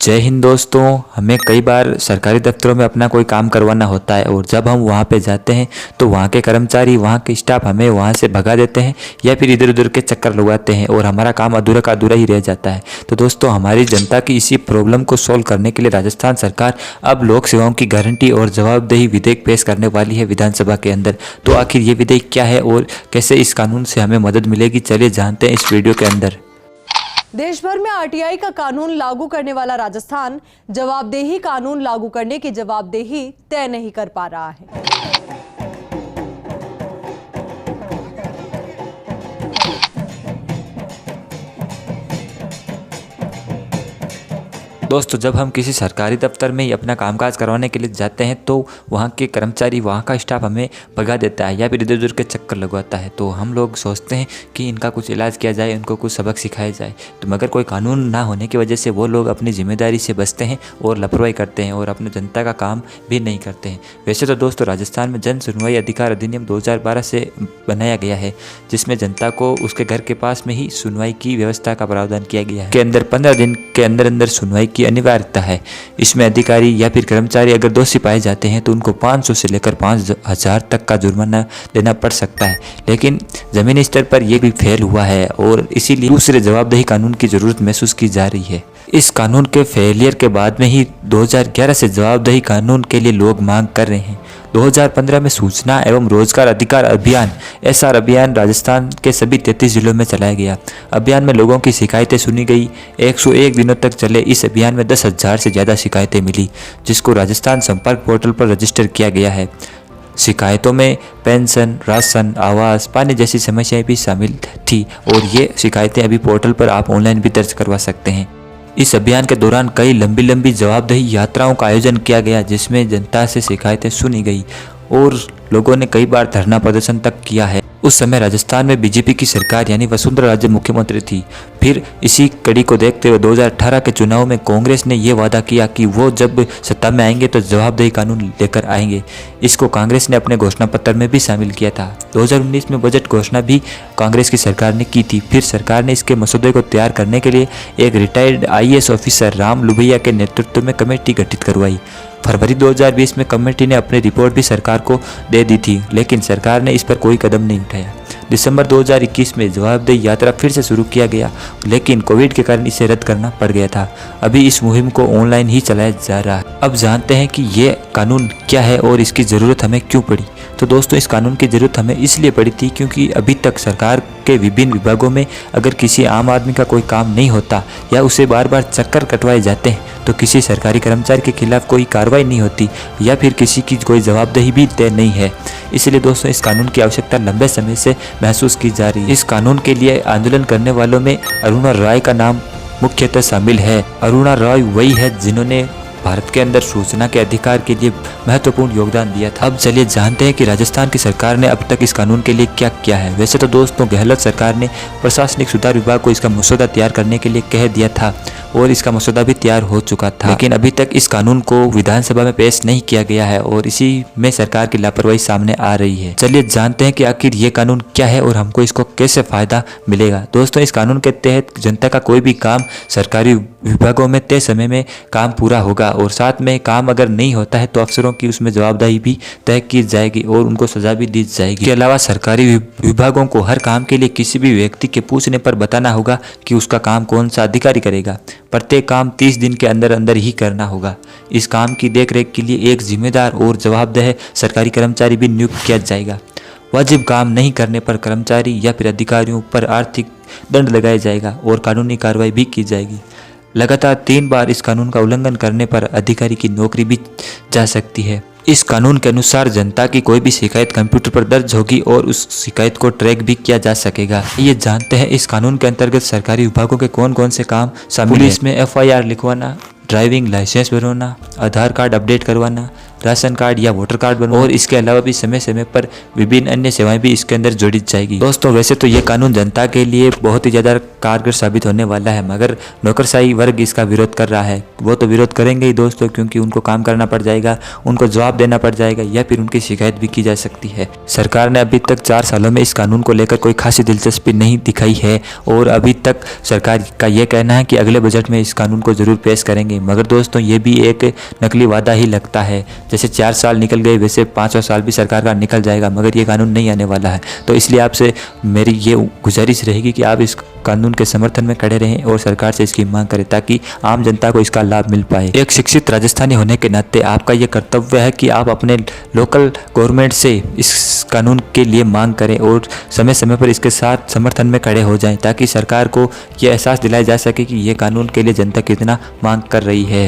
जय हिंद दोस्तों। हमें कई बार सरकारी दफ्तरों में अपना कोई काम करवाना होता है और जब हम वहाँ पे जाते हैं तो वहाँ के कर्मचारी, वहाँ के स्टाफ हमें वहाँ से भगा देते हैं या फिर इधर उधर के चक्कर लगवाते हैं और हमारा काम अधूरा का अधूरा ही रह जाता है। तो दोस्तों, हमारी जनता की इसी प्रॉब्लम को सॉल्व करने के लिए राजस्थान सरकार अब लोक सेवाओं की गारंटी और जवाबदेही विधेयक पेश करने वाली है विधानसभा के अंदर। तो आखिर ये विधेयक क्या है और कैसे इस कानून से हमें मदद मिलेगी, चलिए जानते हैं इस वीडियो के अंदर। देश भर में आरटीआई का कानून लागू करने वाला राजस्थान जवाबदेही कानून लागू करने की जवाबदेही तय नहीं कर पा रहा है। दोस्तों, जब हम किसी सरकारी दफ्तर में ही अपना कामकाज करवाने के लिए जाते हैं तो वहाँ के कर्मचारी, वहाँ का स्टाफ हमें भगा देता है या फिर इधर उधर के चक्कर लगवाता है। तो हम लोग सोचते हैं कि इनका कुछ इलाज किया जाए, उनको कुछ सबक सिखाया जाए। तो मगर कोई कानून ना होने की वजह से वो लोग अपनी जिम्मेदारी से बचते हैं और लापरवाही करते हैं और अपने जनता का काम भी नहीं करते हैं। वैसे तो दोस्तों, राजस्थान में जन सुनवाई अधिकार अधिनियम 2012 से बनाया गया है, जिसमें जनता को उसके घर के पास में ही सुनवाई की व्यवस्था का प्रावधान किया गया है। के अंदर 15 दिन के अंदर अंदर सुनवाई की अनिवार्यता है। इसमें अधिकारी या फिर कर्मचारी अगर दोषी पाए जाते हैं तो उनको 500 से लेकर 5000 तक का जुर्माना देना पड़ सकता है। लेकिन जमीनी स्तर पर यह भी फेल हुआ है और इसीलिए दूसरे जवाबदेही कानून की जरूरत महसूस की जा रही है। इस कानून के फेलियर के बाद में ही 2011 से जवाबदेही कानून के लिए लोग मांग कर रहे हैं। 2015 में सूचना एवं रोजगार अधिकार अभियान SR अभियान राजस्थान के सभी 33 जिलों में चलाया गया। अभियान में लोगों की शिकायतें सुनी गई। 101 दिनों तक चले इस अभियान में 10,000 से ज़्यादा शिकायतें मिली, जिसको राजस्थान संपर्क पोर्टल पर रजिस्टर किया गया है। शिकायतों में पेंशन, राशन, आवास, पानी जैसी समस्याएं भी शामिल थी और ये शिकायतें अभी पोर्टल पर आप ऑनलाइन भी दर्ज करवा सकते हैं। इस अभियान के दौरान कई लंबी जवाबदेही यात्राओं का आयोजन किया गया, जिसमें जनता से शिकायतें सुनी गई और लोगों ने कई बार धरना प्रदर्शन तक किया है। उस समय राजस्थान में बीजेपी की सरकार यानी वसुंधरा राजे मुख्यमंत्री थी। फिर इसी कड़ी को देखते हुए 2018 के चुनाव में कांग्रेस ने ये वादा किया कि वो जब सत्ता में आएंगे तो जवाबदेही कानून लेकर आएंगे। इसको कांग्रेस ने अपने घोषणा पत्र में भी शामिल किया था। 2019 में बजट घोषणा भी कांग्रेस की सरकार ने की थी। फिर सरकार ने इसके मसौदे को तैयार करने के लिए एक रिटायर्ड IAS ऑफिसर राम लुभैया के नेतृत्व में कमेटी गठित करवाई। फरवरी 2020 में कमेटी ने अपनी रिपोर्ट भी सरकार को दे दी थी, लेकिन सरकार ने इस पर कोई कदम नहीं उठाया। दिसंबर 2021 में जवाबदेही यात्रा फिर से शुरू किया गया, लेकिन कोविड के कारण इसे रद्द करना पड़ गया था। अभी इस मुहिम को ऑनलाइन ही चलाया जा रहा है। अब जानते हैं कि ये कानून क्या है और इसकी ज़रूरत हमें क्यों पड़ी। तो दोस्तों, इस कानून की ज़रूरत हमें इसलिए पड़ी थी क्योंकि अभी तक सरकार के विभिन्न विभागों में अगर किसी आम आदमी का कोई काम नहीं होता या उसे बार बार चक्कर कटवाए जाते हैं तो किसी सरकारी कर्मचारी के खिलाफ कोई कार्रवाई नहीं होती या फिर किसी की कोई जवाबदेही भी तय नहीं है। इसलिए दोस्तों, इस कानून की आवश्यकता लंबे समय से महसूस की जा रही है। इस कानून के लिए आंदोलन करने वालों में अरुणा रॉय का नाम मुख्यतः शामिल है। अरुणा रॉय वही है जिन्होंने भारत के अंदर सूचना के अधिकार के लिए महत्वपूर्ण योगदान दिया था। अब चलिए जानते हैं कि राजस्थान की सरकार ने अब तक इस कानून के लिए क्या किया है। वैसे तो दोस्तों, गहलोत सरकार ने प्रशासनिक सुधार विभाग को इसका मसौदा तैयार करने के लिए कह दिया था और इसका मसौदा भी तैयार हो चुका था, लेकिन अभी तक इस कानून को विधानसभा में पेश नहीं किया गया है और इसी में सरकार की लापरवाही सामने आ रही है। चलिए जानते हैं कि आखिर ये कानून क्या है और हमको इसको कैसे फायदा मिलेगा। दोस्तों, इस कानून के तहत जनता का कोई भी काम सरकारी विभागों में तय समय में काम पूरा होगा और साथ में काम अगर नहीं होता है तो अफसरों की उसमें जवाबदेही भी तय की जाएगी और उनको सजा भी दी जाएगी। इसके अलावा सरकारी विभागों को हर काम के लिए किसी भी व्यक्ति के पूछने पर बताना होगा कि उसका काम कौन सा अधिकारी करेगा। प्रत्येक काम 30 दिन के अंदर अंदर ही करना होगा। इस काम की देखरेख के लिए एक जिम्मेदार और जवाबदेह सरकारी कर्मचारी भी नियुक्त किया जाएगा। वाजिब काम नहीं करने पर कर्मचारी या फिर अधिकारियों पर आर्थिक दंड लगाया जाएगा और कानूनी कार्रवाई भी की जाएगी। लगातार 3 बार इस कानून का उल्लंघन करने पर अधिकारी की नौकरी भी जा सकती है। इस कानून के अनुसार जनता की कोई भी शिकायत कंप्यूटर पर दर्ज होगी और उस शिकायत को ट्रैक भी किया जा सकेगा। ये जानते हैं इस कानून के अंतर्गत सरकारी विभागों के कौन कौन से काम शामिल है। पुलिस में FIR लिखवाना, ड्राइविंग लाइसेंस बनवाना, आधार कार्ड अपडेट करवाना, राशन कार्ड या वोटर कार्ड बनवाओ और इसके अलावा भी समय समय पर विभिन्न अन्य सेवाएं भी इसके अंदर जोड़ी जाएगी। दोस्तों वैसे तो ये कानून जनता के लिए बहुत ही ज़्यादा कारगर साबित होने वाला है, मगर नौकरशाही वर्ग इसका विरोध कर रहा है। वो तो विरोध करेंगे ही दोस्तों, क्योंकि उनको काम करना पड़ जाएगा, उनको जवाब देना पड़ जाएगा या फिर उनकी शिकायत भी की जा सकती है। सरकार ने अभी तक 4 सालों में इस कानून को लेकर कोई खासी दिलचस्पी नहीं दिखाई है और अभी तक सरकार का यह कहना है कि अगले बजट में इस कानून को जरूर पेश करेंगे। मगर दोस्तों ये भी एक नकली वादा ही लगता है। जैसे 4 साल निकल गए वैसे 5वां साल भी सरकार का निकल जाएगा, मगर ये कानून नहीं आने वाला है। तो इसलिए आपसे मेरी ये गुजारिश रहेगी कि आप इस कानून के समर्थन में खड़े रहें और सरकार से इसकी मांग करें ताकि आम जनता को इसका लाभ मिल पाए। एक शिक्षित राजस्थानी होने के नाते आपका ये कर्तव्य है कि आप अपने लोकल गवर्नमेंट से इस कानून के लिए मांग करें और समय समय पर इसके साथ समर्थन में खड़े हो जाएं ताकि सरकार को ये एहसास दिलाया जा सके कि ये कानून के लिए जनता कितना मांग कर रही है।